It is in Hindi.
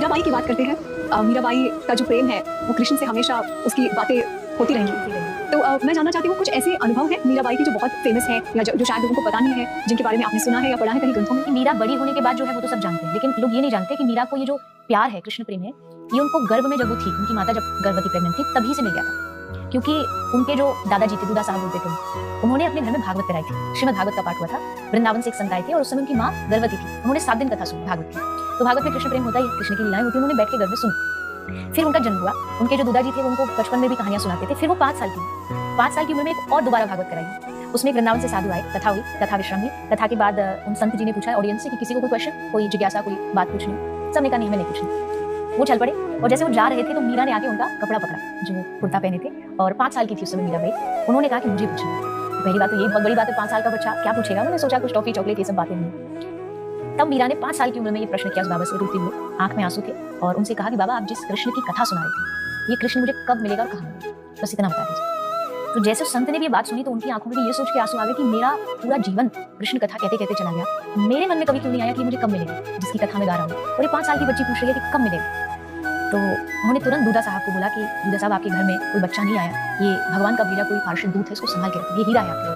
मीराबाई की बात करते हैं। मीराबाई का जो प्रेम है वो कृष्ण से हमेशा उसकी बातें होती रहेंगी। तो मैं जानना चाहती हूँ कुछ ऐसे अनुभव हैं मीराबाई की जो बहुत फेमस है या जो शायद लोगों को पता नहीं है, जिनके बारे में आपने सुना है या पढ़ा है कहीं ग्रंथों में। मीरा बड़ी होने के बाद जो है वो तो सब जानते हैं, लेकिन लोग ये नहीं जानते कि मीरा को ये जो प्यार है, कृष्ण प्रेम है, ये उनको गर्भ में जब वो थी, उनकी माता जब गर्भवती प्रेग्नेंट थी तभी से मिल गया था। क्योंकि उनके जो दादाजी थे, दूधा साहब बोलते थे, उन्होंने अपने घर में भागवत कराई थी। श्रीमद् भागवत का पाठ हुआ था। वृंदावन से एक संत आए थे और उस समय उनकी माँ गर्भवती थी। उन्होंने 7 दिन कथा सुनी भागवत की। तो भागवत में कृष्ण प्रेम होता ही, कृष्ण की लीलाएं होती, उन्होंने बैठ के घर में सुनी। फिर उनका जन्म हुआ। उनके जो दादाजी थे वो उनको बचपन में भी कहानियां सुनाते थे। फिर वो 5 साल की 5 साल की उम्र में एक और दोबारा भागवत कराई। उसमें वृंदावन से साधु आए, कथा हुई, कथा विश्राम हुई। कथा के बाद उन संत जी ने पूछा ऑडियंस से कि किसी को कोई क्वेश्चन, कोई जिज्ञासा, कोई बात पूछनी। सबने कहा नहीं, हमें नहीं पूछनी। वो चल पड़े और जैसे वो जा रहे थे तो मीरा ने आके उनका कपड़ा पकड़ा, जो कुर्ता पहने थे, और 5 साल की थी उस समय मीरा भाई। उन्होंने कहा कि मुझे पूछना है। पहली बात तो ये बहुत बड़ी बात है, 5 साल का बच्चा क्या पूछेगा। उन्होंने सोचा कुछ टॉफी चॉकलेट ये सब बातें नहीं। तब मीरा ने 5 साल की उम्र में ये प्रश्न किया उस बाबा से, रोते हुए, आंख में आंसू थे, और उनसे कहा कि बाबा आप जिस कृष्ण की कथा सुना रहे थे, ये कृष्ण मुझे कब मिलेगा और कहाँ मिलेगा, बस इतना बता दीजिए। तो जैसे उस संत ने भी ये बात सुनी तो उनकी आंखों में भी ये सोच के आंसू आ गए कि मेरा पूरा जीवन कृष्ण कथा कहते कहते चला गया, मेरे मन में कभी क्यों नहीं आया कि मुझे कब मिलेगा जिसकी कथा में गा रहा हूँ। और ये 5 साल की बच्ची पूछ रही है कि कब मिलेगा। तो उन्होंने तुरंत दूधा साहब को बोला कि दूधा साहब आपके घर में कोई बच्चा नहीं आया, ये भगवान का भेजा कोई पार्षद दूत है, इसको संभाल के रखिए, ये हीरा है आपके